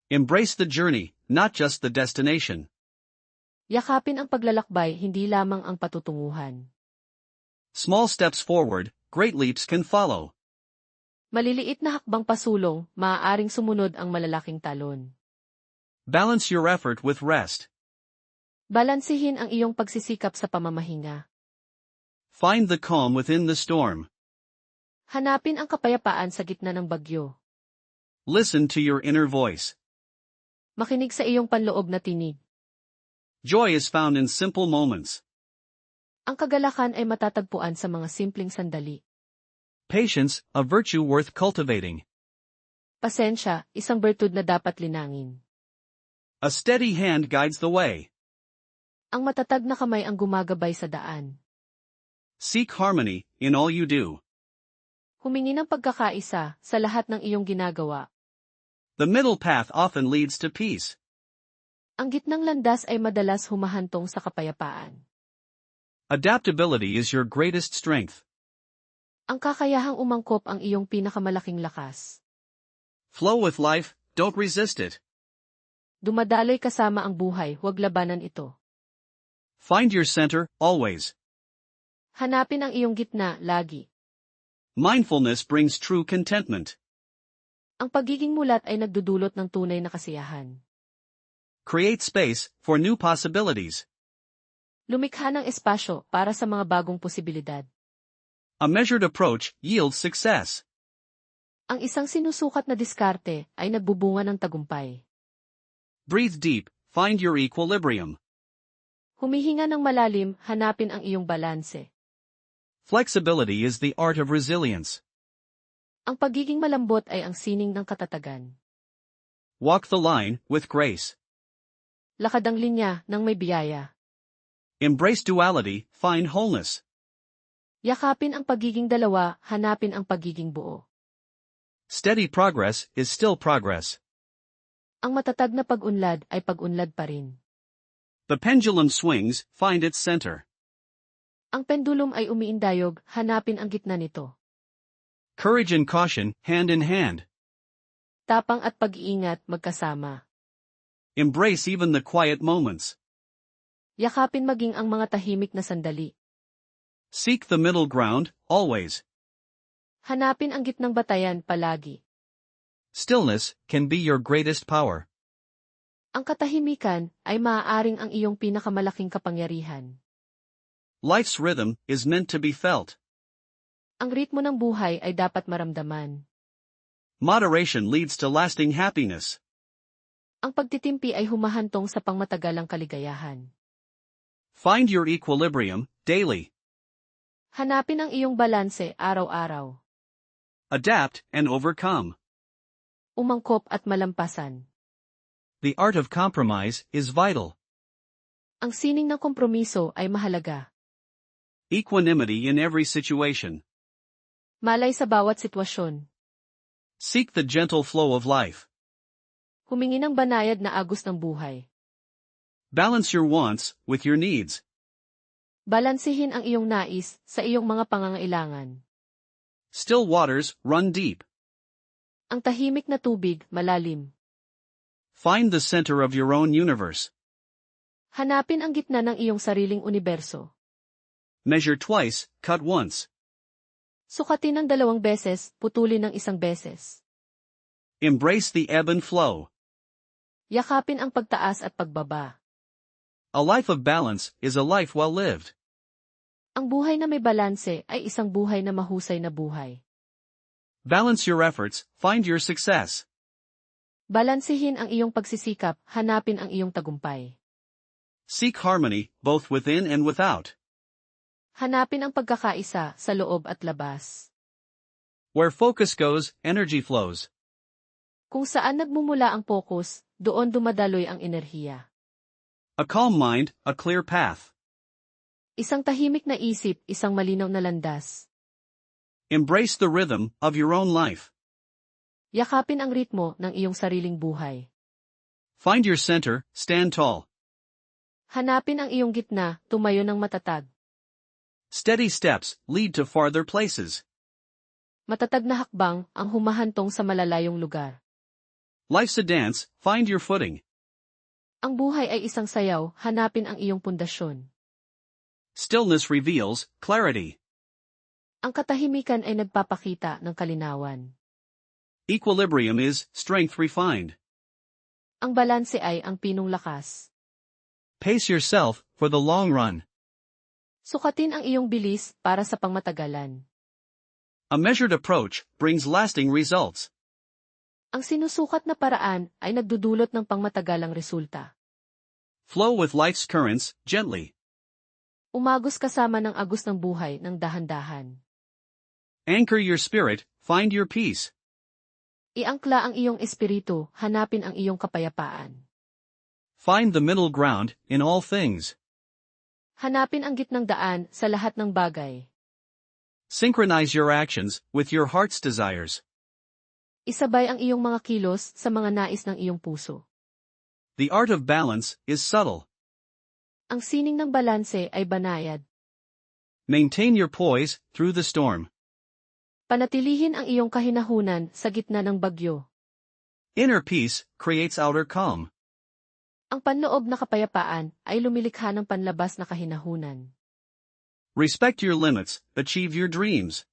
Embrace the journey, not just the destination. Yakapin ang paglalakbay, hindi lamang ang patutunguhan. Small steps forward, great leaps can follow. Maliliit na hakbang pasulong, maaaring sumunod ang malalaking talon. Balance your effort with rest. Balansihin ang iyong pagsisikap sa pamamahinga. Find the calm within the storm. Hanapin ang kapayapaan sa gitna ng bagyo. Listen to your inner voice. Makinig sa iyong panloob na tinig. Joy is found in simple moments. Ang kagalakan ay matatagpuan sa mga simpleng sandali. Patience, a virtue worth cultivating. Pasensya, isang bertud na dapat linangin. A steady hand guides the way. Ang matatag na kamay ang gumagabay sa daan. Seek harmony in all you do. Humingi ng pagkakaisa sa lahat ng iyong ginagawa. The middle path often leads to peace. Ang gitnang landas ay madalas humahantong sa kapayapaan. Adaptability is your greatest strength. Ang kakayahang umangkop ang iyong pinakamalaking lakas. Flow with life, don't resist it. Dumadaloy kasama ang buhay, huwag labanan ito. Find your center, always. Hanapin ang iyong gitna, lagi. Mindfulness brings true contentment. Ang pagiging mulat ay nagdudulot ng tunay na kasiyahan. Create space for new possibilities. Lumikha ng espasyo para sa mga bagong posibilidad. A measured approach yields success. Ang isang sinusukat na diskarte ay nagbubunga ng tagumpay. Breathe deep, find your equilibrium. Humihinga ng malalim, hanapin ang iyong balanse. Flexibility is the art of resilience. Ang pagiging malambot ay ang sining ng katatagan. Walk the line with grace. Lakad ang linya ng may biyaya. Embrace duality, find wholeness. Yakapin ang pagiging dalawa, hanapin ang pagiging buo. Steady progress is still progress. Ang matatag na pag-unlad ay pag-unlad pa rin. The pendulum swings, find its center. Ang pendulum ay umiindayog, hanapin ang gitna nito. Courage and caution, hand in hand. Tapang at pag-iingat, magkasama. Embrace even the quiet moments. Yakapin maging ang mga tahimik na sandali. Seek the middle ground, always. Hanapin ang gitnang batayan palagi. Stillness can be your greatest power. Ang katahimikan ay maaaring ang iyong pinakamalaking kapangyarihan. Life's rhythm is meant to be felt. Ang ritmo ng buhay ay dapat maramdaman. Moderation leads to lasting happiness. Ang pagtitimpi ay humahantong sa pangmatagalang kaligayahan. Find your equilibrium, daily. Hanapin ang iyong balanse araw-araw. Adapt and overcome. Umangkop at malampasan. The art of compromise is vital. Ang sining ng kompromiso ay mahalaga. Equanimity in every situation. Malay sa bawat sitwasyon. Seek the gentle flow of life. Humingi ng banayad na agos ng buhay. Balance your wants with your needs. Balansihin ang iyong nais sa iyong mga pangangailangan. Still waters run deep. Ang tahimik na tubig, malalim. Find the center of your own universe. Hanapin ang gitna ng iyong sariling universo. Measure twice, cut once. Sukatin ng 2 beses, putulin ng 1 beses. Embrace the ebb and flow. Yakapin ang pagtaas at pagbaba. A life of balance is a life well lived. Ang buhay na may balanse ay isang buhay na mahusay na buhay. Balance your efforts, find your success. Balansihin ang iyong pagsisikap, hanapin ang iyong tagumpay. Seek harmony, both within and without. Hanapin ang pagkakaisa sa loob at labas. Where focus goes, energy flows. Kung saan nagmumula ang focus, doon dumadaloy ang enerhiya. A calm mind, a clear path. Isang tahimik na isip, isang malinaw na landas. Embrace the rhythm of your own life. Yakapin ang ritmo ng iyong sariling buhay. Find your center, stand tall. Hanapin ang iyong gitna, tumayo ng matatag. Steady steps lead to farther places. Matatag na hakbang ang humahantong sa malalayong lugar. Life's a dance, find your footing. Ang buhay ay isang sayaw, hanapin ang iyong pundasyon. Stillness reveals clarity. Ang katahimikan ay nagpapakita ng kalinawan. Equilibrium is strength refined. Ang balanse ay ang pinong lakas. Pace yourself for the long run. Sukatin ang iyong bilis para sa pangmatagalan. A measured approach brings lasting results. Ang sinusukat na paraan ay nagdudulot ng pangmatagalang resulta. Flow with life's currents gently. Umagos kasama ng agos ng buhay ng dahan-dahan. Anchor your spirit, find your peace. Iangkla ang iyong espiritu, hanapin ang iyong kapayapaan. Find the middle ground in all things. Hanapin ang gitnang daan sa lahat ng bagay. Synchronize your actions with your heart's desires. Isabay ang iyong mga kilos sa mga nais ng iyong puso. The art of balance is subtle. Ang sining ng balanse ay banayad. Maintain your poise through the storm. Panatilihin ang iyong kahinahunan sa gitna ng bagyo. Inner peace creates outer calm. Ang panloob na kapayapaan ay lumilikha ng panlabas na kahinahunan. Respect your limits, achieve your dreams.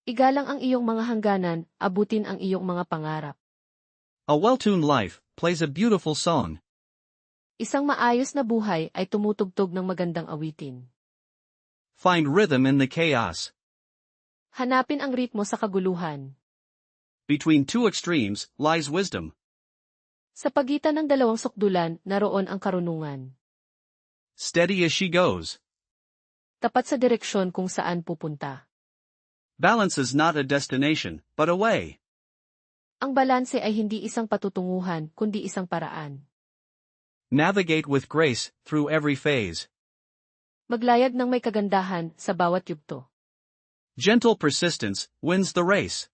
Igalang ang iyong mga hangganan, abutin ang iyong mga pangarap. A well-tuned life plays a beautiful song. Isang maayos na buhay ay tumutugtog ng magandang awitin. Find rhythm in the chaos. Hanapin ang ritmo sa kaguluhan. Between two extremes lies wisdom. Sa pagitan ng dalawang sukdulan, naroon ang karunungan. Steady as she goes. Tapat sa direksyon kung saan pupunta. Balance is not a destination, but a way. Ang balanse ay hindi isang patutunguhan, kundi isang paraan. Navigate with grace through every phase. Maglayag ng may kagandahan sa bawat yugto. Gentle persistence wins the race.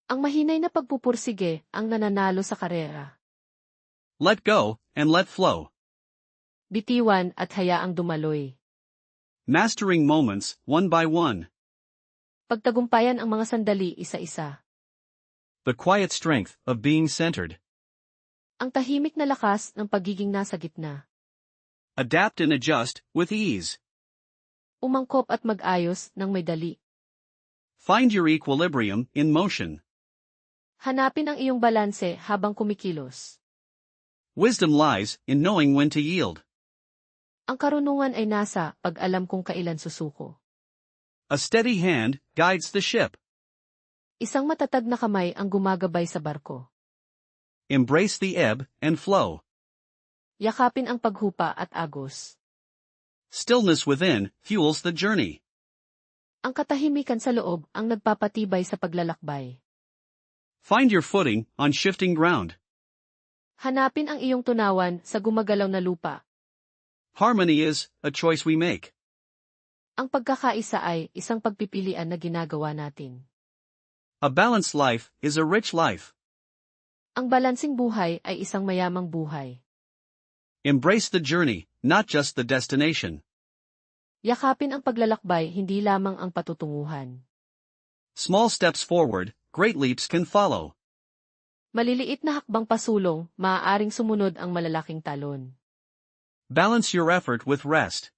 Ang mahinay na pagpupursige ang nananalo sa karera. Let go and let flow. Bitiwan at hayaang dumaloy. Mastering moments one by one. Pagtagumpayan ang mga sandali isa-isa. The quiet strength of being centered. Ang tahimik na lakas ng pagiging nasa gitna. Adapt and adjust with ease. Umangkop at mag-ayos ng may dali. Find your equilibrium in motion. Hanapin ang iyong balanse habang kumikilos. Wisdom lies in knowing when to yield. Ang karunungan ay nasa pag-alam kung kailan susuko. A steady hand guides the ship. Isang matatag na kamay ang gumagabay sa barko. Embrace the ebb and flow. Yakapin ang paghupa at agos. Stillness within fuels the journey. Ang katahimikan sa loob ang nagpapatibay sa paglalakbay. Find your footing on shifting ground. Hanapin ang iyong tunawan sa gumagalaw na lupa. Harmony is a choice we make. Ang pagkakaisa ay isang pagpipilian na ginagawa natin. A balanced life is a rich life. Ang balansing buhay ay isang mayamang buhay. Embrace the journey, not just the destination. Yakapin ang paglalakbay, hindi lamang ang patutunguhan. Small steps forward, great leaps can follow. Maliliit na hakbang pasulong, maaaring sumunod ang malalaking talon. Balance your effort with rest.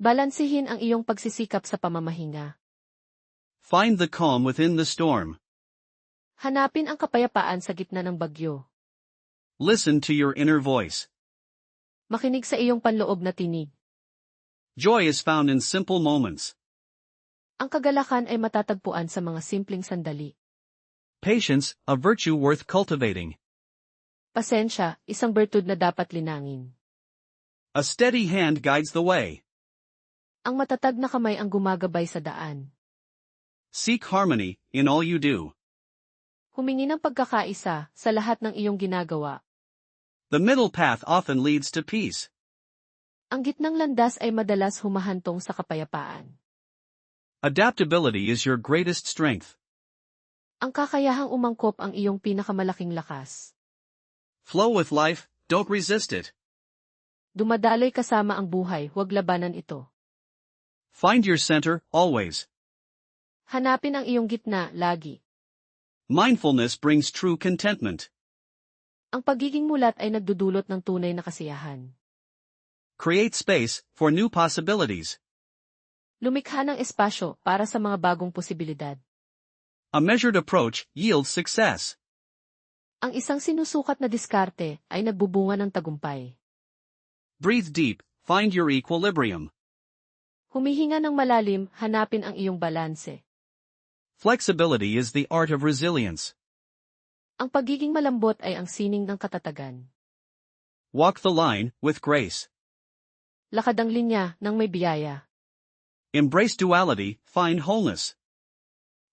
Balansihin ang iyong pagsisikap sa pamamahinga. Find the calm within the storm. Hanapin ang kapayapaan sa gitna ng bagyo. Listen to your inner voice. Makinig sa iyong panloob na tinig. Joy is found in simple moments. Ang kagalakan ay matatagpuan sa mga simpleng sandali. Patience, a virtue worth cultivating. Pasensya, isang bertud na dapat linangin. A steady hand guides the way. Ang matatag na kamay ang gumagabay sa daan. Seek harmony in all you do. Humingi ng pagkakaisa sa lahat ng iyong ginagawa. The middle path often leads to peace. Ang gitnang landas ay madalas humahantong sa kapayapaan. Adaptability is your greatest strength. Ang kakayahang umangkop ang iyong pinakamalaking lakas. Flow with life, don't resist it. Dumadaloy kasama ang buhay, huwag labanan ito. Find your center, always. Hanapin ang iyong gitna, lagi. Mindfulness brings true contentment. Ang pagiging mulat ay nagdudulot ng tunay na kasiyahan. Create space for new possibilities. Lumikha ng espasyo para sa mga bagong posibilidad. A measured approach yields success. Ang isang sinusukat na diskarte ay nagbubunga ng tagumpay. Breathe deep, find your equilibrium. Humihinga ng malalim, hanapin ang iyong balanse. Flexibility is the art of resilience. Ang pagiging malambot ay ang sining ng katatagan. Walk the line with grace. Lakad ang linya ng may biyaya. Embrace duality, find wholeness.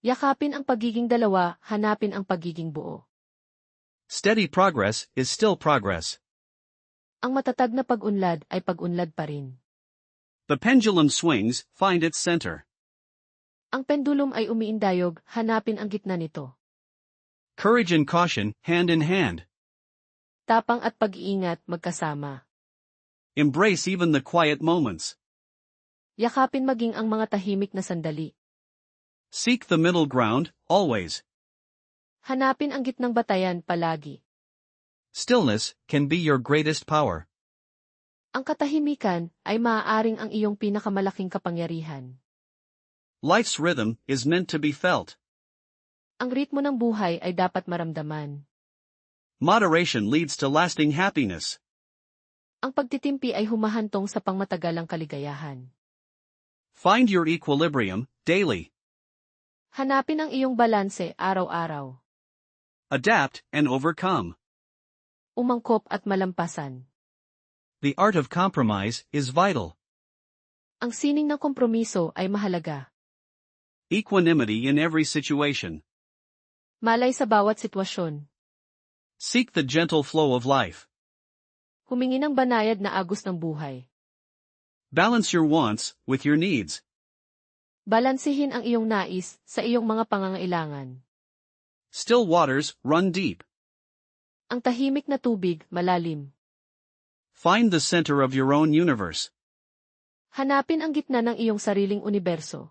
Yakapin ang pagiging dalawa, hanapin ang pagiging buo. Steady progress is still progress. Ang matatag na pag-unlad ay pag-unlad pa rin. The pendulum swings, find its center. Ang pendulum ay umiindayog, hanapin ang gitna nito. Courage and caution, hand in hand. Tapang at pag-iingat magkasama. Embrace even the quiet moments. Yakapin maging ang mga tahimik na sandali. Seek the middle ground, always. Hanapin ang gitnang batayan palagi. Stillness can be your greatest power. Ang katahimikan ay maaaring ang iyong pinakamalaking kapangyarihan. Life's rhythm is meant to be felt. Ang ritmo ng buhay ay dapat maramdaman. Moderation leads to lasting happiness. Ang pagtitimpi ay humahantong sa pangmatagalang kaligayahan. Find your equilibrium, daily. Hanapin ang iyong balanse araw-araw. Adapt and overcome. Umangkop at malampasan. The art of compromise is vital. Ang sining ng kompromiso ay mahalaga. Equanimity in every situation. Malay sa bawat sitwasyon. Seek the gentle flow of life. Humingi ng banayad na agos ng buhay. Balance your wants with your needs. Balansihin ang iyong nais sa iyong mga pangangailangan. Still waters run deep. Ang tahimik na tubig, malalim. Find the center of your own universe. Hanapin ang gitna ng iyong sariling universo.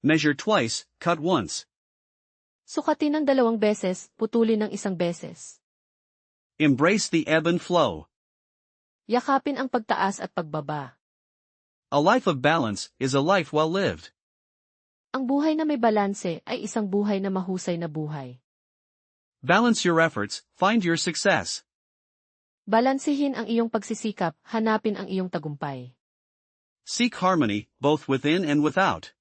Measure twice, cut once. Sukatin ng 2 beses, putulin ng 1 beses. Embrace the ebb and flow. Yakapin ang pagtaas at pagbaba. A life of balance is a life well lived. Ang buhay na may balanse ay isang buhay na mahusay na buhay. Balance your efforts, find your success. Balansihin ang iyong pagsisikap, hanapin ang iyong tagumpay. Seek harmony, both within and without.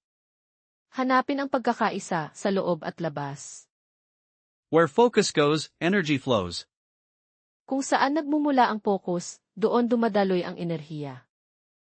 Hanapin ang pagkakaisa sa loob at labas. Where focus goes, energy flows. Kung saan nagmumula ang focus, doon dumadaloy ang enerhiya.